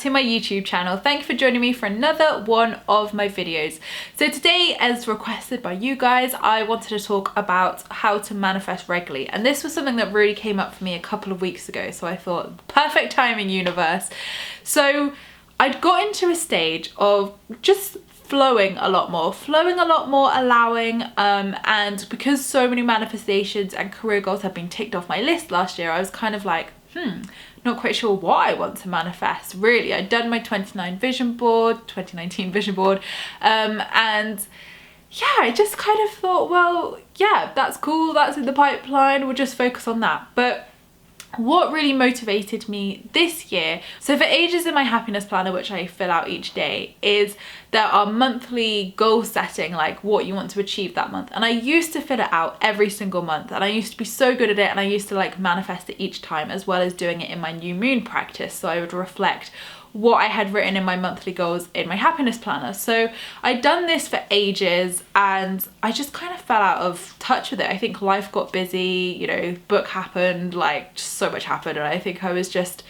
to my YouTube channel. Thank you for joining me for another one of my videos. So today, as requested by you guys, I wanted to talk about how to manifest regularly. And this was something that really came up for me a couple of weeks ago. So I thought, perfect timing, universe. So I'd got into a stage of just flowing a lot more, allowing, and because so many manifestations and career goals have been ticked off my list last year, I was kind of like, not quite sure what I want to manifest really. I'd done my 2019 vision board, and yeah, I just kind of thought, well, yeah, that's cool, that's in the pipeline, we'll just focus on that. But what really motivated me this year, so for ages in my happiness planner, which I fill out each day, is there are monthly goal setting, like what you want to achieve that month. And I used to fill it out every single month, and I used to be so good at it, and I used to like manifest it each time, as well as doing it in my new moon practice. So I would reflect what I had written in my monthly goals in my happiness planner. So I'd done this for ages and I just kind of fell out of touch with it. I think life got busy, you know, book happened, like just so much happened, and I think I was just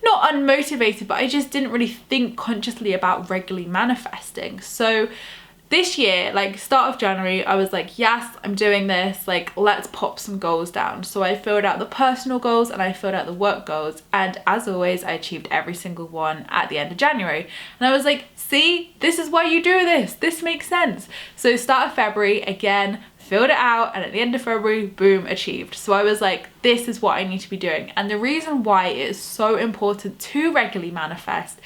not unmotivated, but I just didn't really think consciously about regularly manifesting. So this year, like start of January, I was like, yes, I'm doing this, like let's pop some goals down. So I filled out the personal goals and I filled out the work goals, and as always I achieved every single one at the end of January. And I was like, see, this is why you do this makes sense. So start of February, again, filled it out, and at the end of February, boom, achieved. So I was like, this is what I need to be doing. And the reason why it is so important to regularly manifest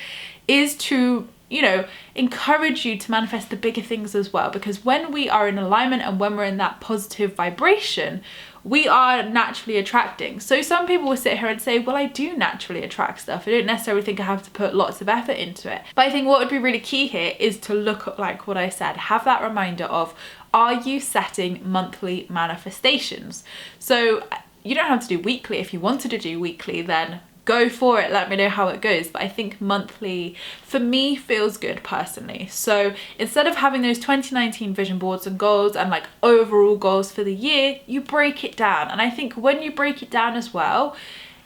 is to, you know, encourage you to manifest the bigger things as well, because when we are in alignment and when we're in that positive vibration, we are naturally attracting. So some people will sit here and say, well, I do naturally attract stuff, I don't necessarily think I have to put lots of effort into it. But I think what would be really key here is to look at, like what I said, have that reminder of, are you setting monthly manifestations? So you don't have to do weekly. If you wanted to do weekly, then go for it, let me know how it goes. But I think monthly for me feels good personally. So instead of having those 2019 vision boards and goals and like overall goals for the year, you break it down. And I think when you break it down as well,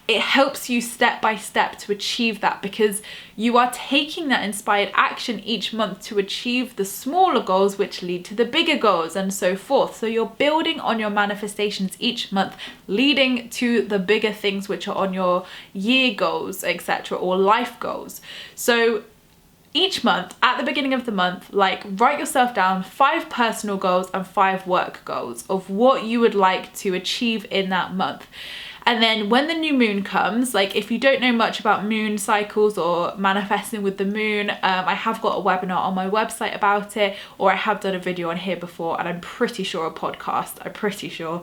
it helps you step by step to achieve that, because you are taking that inspired action each month to achieve the smaller goals, which lead to the bigger goals, and so forth. So you're building on your manifestations each month, leading to the bigger things which are on your year goals, etc., or life goals. So each month, at the beginning of the month, like write yourself down 5 personal goals and 5 work goals of what you would like to achieve in that month. And then when the new moon comes, like if you don't know much about moon cycles or manifesting with the moon, I have got a webinar on my website about it, or I have done a video on here before, and I'm pretty sure a podcast, I'm pretty sure.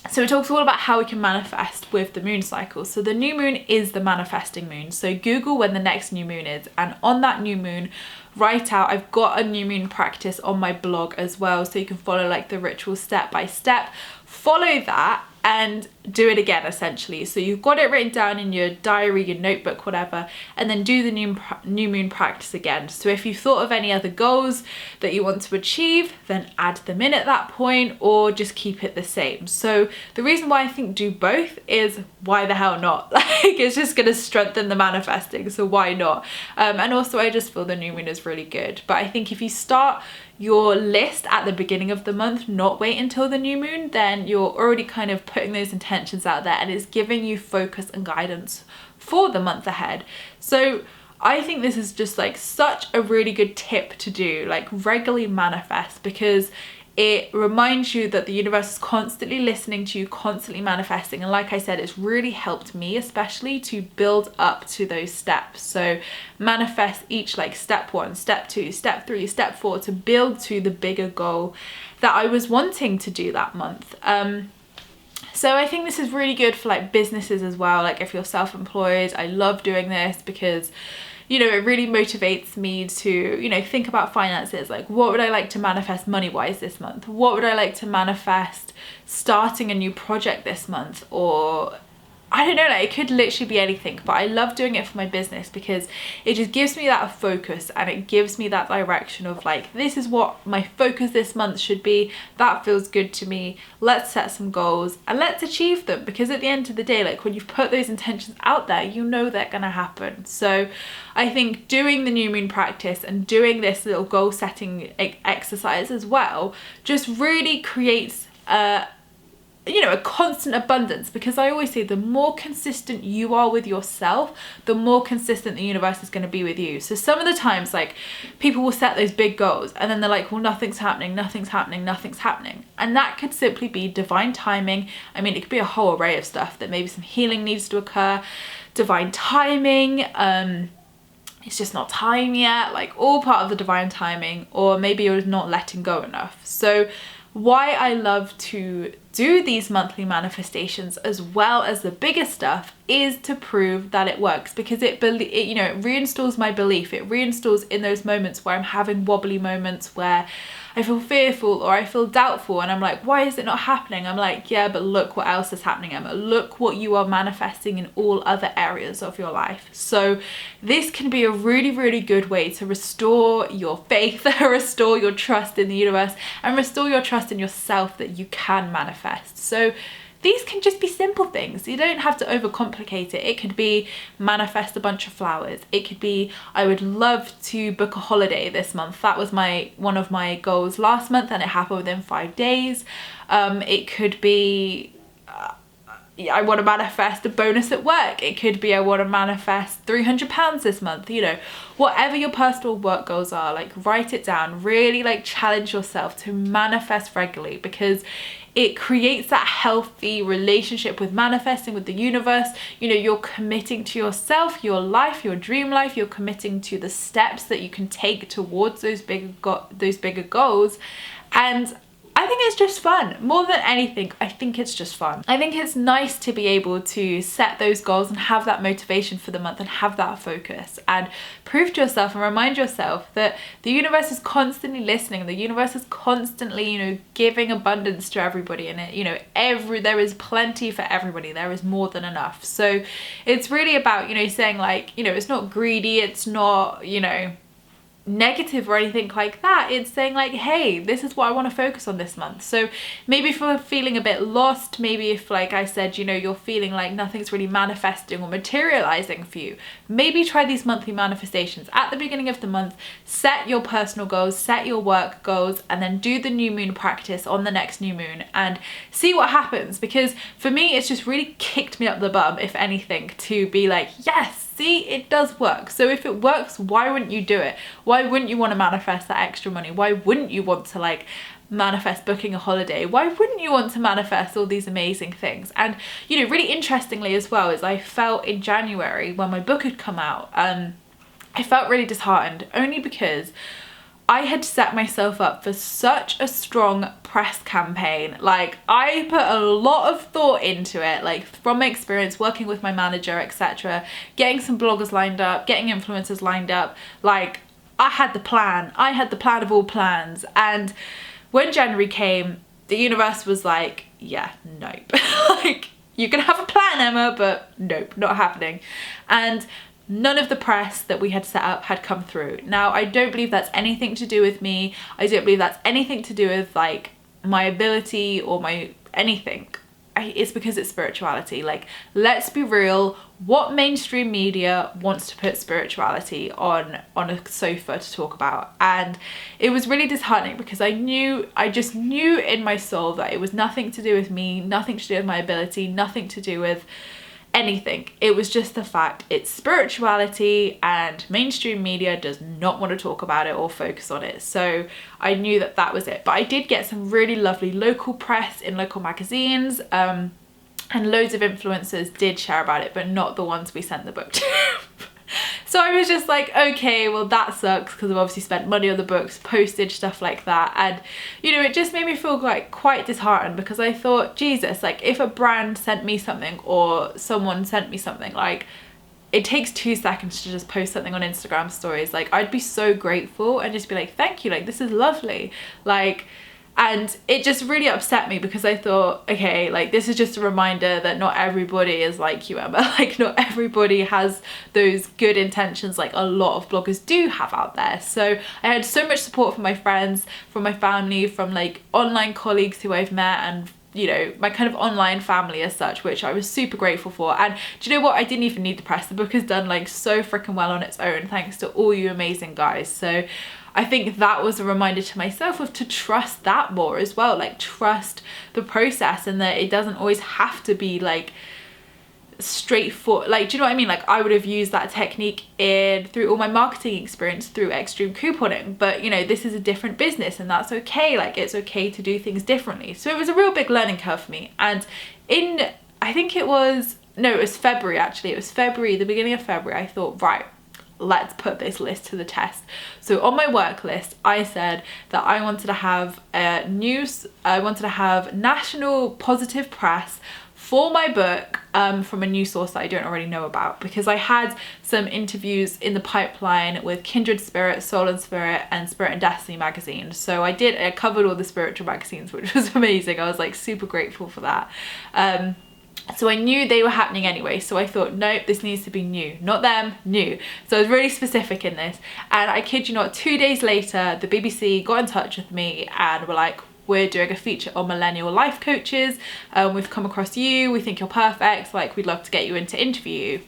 So it talks all about how we can manifest with the moon cycle. So the new moon is the manifesting moon. So Google when the next new moon is, and on that new moon, write out, I've got a new moon practice on my blog as well, so you can follow like the ritual step by step. Follow that and do it again essentially. So you've got it written down in your diary, your notebook, whatever, and then do the new moon practice again. So if you thought of any other goals that you want to achieve, then add them in at that point, or just keep it the same. So the reason why I think do both is, why the hell not? Like it's just gonna strengthen the manifesting, so why not? And also I just feel the new moon is really good. But I think if you start your list at the beginning of the month, not wait until the new moon, then you're already kind of putting those intentions out there, and it's giving you focus and guidance for the month ahead. So I think this is just like such a really good tip to do, like regularly manifest, because it reminds you that the universe is constantly listening to you, constantly manifesting. And like I said, it's really helped me especially to build up to those steps. So manifest each, like step 1, step 2, step 3, step 4, to build to the bigger goal that I was wanting to do that month. So I think this is really good for like businesses as well. Like if you're self-employed, I love doing this because, you know, it really motivates me to, you know, think about finances. Like what would I like to manifest money-wise this month? What would I like to manifest starting a new project this month? Or I don't know, like it could literally be anything, but I love doing it for my business because it just gives me that focus and it gives me that direction of like, this is what my focus this month should be. That feels good to me. Let's set some goals and let's achieve them, because at the end of the day, like when you've put those intentions out there, you know they're gonna happen. So I think doing the new moon practice and doing this little goal setting exercise as well just really creates a constant abundance, because I always say the more consistent you are with yourself, the more consistent the universe is going to be with you. So some of the times, like, people will set those big goals and then they're like, well, nothing's happening, nothing's happening, nothing's happening. And that could simply be divine timing. I mean, it could be a whole array of stuff, that maybe some healing needs to occur, divine timing, it's just not time yet, like all part of the divine timing, or maybe you're not letting go enough. So why I love to do these monthly manifestations as well as the bigger stuff is to prove that it works, because it reinstalls my belief. It reinstalls in those moments where I'm having wobbly moments where I feel fearful or I feel doubtful and I'm like, why is it not happening? I'm like, yeah, but look what else is happening, Emma. Look what you are manifesting in all other areas of your life. So this can be a really, really good way to restore your faith, restore your trust in the universe, and restore your trust in yourself that you can manifest. So these can just be simple things. You don't have to overcomplicate it. It could be manifest a bunch of flowers. It could be, I would love to book a holiday this month. That was one of my goals last month and it happened within 5 days. It could be, I want to manifest a bonus at work. It could be, I want to manifest £300 this month. Whatever your personal work goals are, like write it down. Really like challenge yourself to manifest regularly, because it creates that healthy relationship with manifesting, with the universe. You're committing to yourself, your life, your dream life. You're committing to the steps that you can take towards those bigger goals. And I think it's just fun. More than anything, I think it's just fun. I think it's nice to be able to set those goals and have that motivation for the month and have that focus and prove to yourself and remind yourself that the universe is constantly listening. The universe is constantly, giving abundance to everybody, and there is plenty for everybody. There is more than enough. So it's really about, saying like, it's not greedy. It's not, negative or anything like that. It's saying like, hey, this is what I want to focus on this month. So maybe if you're feeling a bit lost, maybe if, like I said, you're feeling like nothing's really manifesting or materializing for you, maybe try these monthly manifestations at the beginning of the month. Set your personal goals, set your work goals, and then do the new moon practice on the next new moon and see what happens. Because for me, it's just really kicked me up the bum, if anything, to be like, yes, see, it does work. So if it works, why wouldn't you do it? Why wouldn't you want to manifest that extra money? Why wouldn't you want to like manifest booking a holiday? Why wouldn't you want to manifest all these amazing things? And really interestingly as well, is I felt in January when my book had come out, I felt really disheartened, only because I had set myself up for such a strong press campaign. Like, I put a lot of thought into it, like from my experience working with my manager, etc., getting some bloggers lined up, getting influencers lined up. Like, I had the plan. I had the plan of all plans. And when January came, the universe was like, yeah, nope. Like, you can have a plan, Emma, but nope, not happening. And none of the press that we had set up had come through. Now, I don't believe that's anything to do with me. I don't believe that's anything to do with like my ability or my anything. It's because it's spirituality. Like, let's be real. What mainstream media wants to put spirituality on a sofa to talk about? And it was really disheartening, because I just knew in my soul that it was nothing to do with me, nothing to do with my ability, nothing to do with anything. It was just the fact it's spirituality and mainstream media does not want to talk about it or focus on it. So I knew that that was it. But I did get some really lovely local press in local magazines, and loads of influencers did share about it, but not the ones we sent the book to. So I was just like, okay, well that sucks, because I've obviously spent money on the books, postage, stuff like that. And it just made me feel like quite disheartened, because I thought, Jesus, like if a brand sent me something or someone sent me something, like it takes 2 seconds to just post something on Instagram stories. Like, I'd be so grateful and just be like, thank you, like this is lovely. Like, And it just really upset me because I thought, okay, like this is just a reminder that not everybody is like you, Emma. Like not everybody has those good intentions like a lot of bloggers do have out there. So I had so much support from my friends, from my family, from like online colleagues who I've met, and you know, my kind of online family as such, which I was super grateful for. And do you know what? I didn't even need the press. The book has done like so freaking well on its own, thanks to all you amazing guys. So I think that was a reminder to myself of to trust that more as well, like trust the process, and that it doesn't always have to be like straightforward. Like, do you know what I mean? Like I would have used that technique through all my marketing experience through extreme couponing, but you know, this is a different business and that's okay. Like it's okay to do things differently. So it was a real big learning curve for me. And I think it was February actually. It was February, the beginning of February, I thought, right, let's put this list to the test. So on my work list, I said that I wanted to have national positive press for my book from a news source that I don't already know about, because I had some interviews in the pipeline with Kindred Spirit, Soul and Spirit, and Spirit and Destiny magazine. So I covered all the spiritual magazines, which was amazing. I was like super grateful for that. So I knew they were happening anyway, so I thought, nope, this needs to be new. Not them, new. So I was really specific in this. And I kid you not, 2 days later, the BBC got in touch with me and were like, we're doing a feature on millennial life coaches. We've come across you, we think you're perfect, like we'd love to get you in to interview you.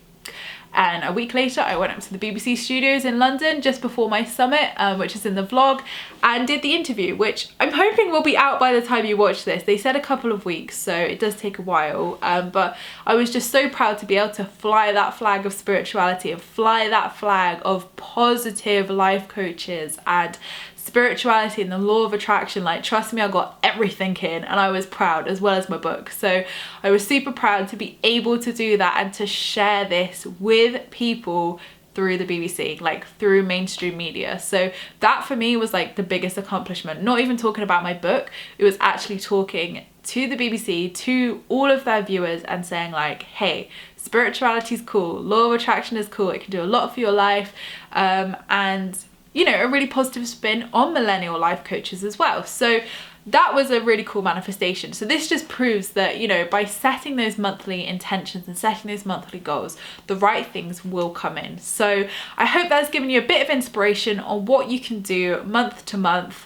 And a week later, I went up to the BBC studios in London just before my summit, which is in the vlog, and did the interview, which I'm hoping will be out by the time you watch this. They said a couple of weeks, so it does take a while, but I was just so proud to be able to fly that flag of spirituality and fly that flag of positive life coaches and spirituality and the law of attraction. Like, trust me, I got everything in, and I was proud, as well as my book. So I was super proud to be able to do that and to share this with people through the BBC, like through mainstream media. So that for me was like the biggest accomplishment. Not even talking about my book, it was actually talking to the BBC, to all of their viewers, and saying like, hey, spirituality is cool, law of attraction is cool, it can do a lot for your life, and you know, a really positive spin on millennial life coaches as well. So that was a really cool manifestation. So this just proves that, you know, by setting those monthly intentions and setting those monthly goals, the right things will come in. So I hope that's given you a bit of inspiration on what you can do month to month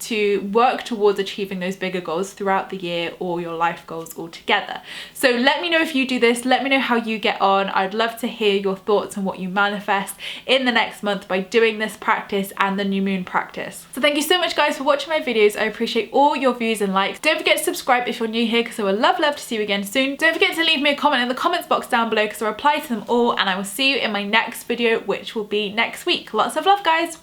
to work towards achieving those bigger goals throughout the year, or your life goals altogether. So let me know if you do this. Let me know how you get on. I'd love to hear your thoughts on what you manifest in the next month by doing this practice and the new moon practice. So thank you so much guys for watching my videos. I appreciate all your views and likes. Don't forget to subscribe if you're new here, because I would love to see you again soon. Don't forget to leave me a comment in the comments box down below, because I reply to them all, and I will see you in my next video, which will be next week. Lots of love guys.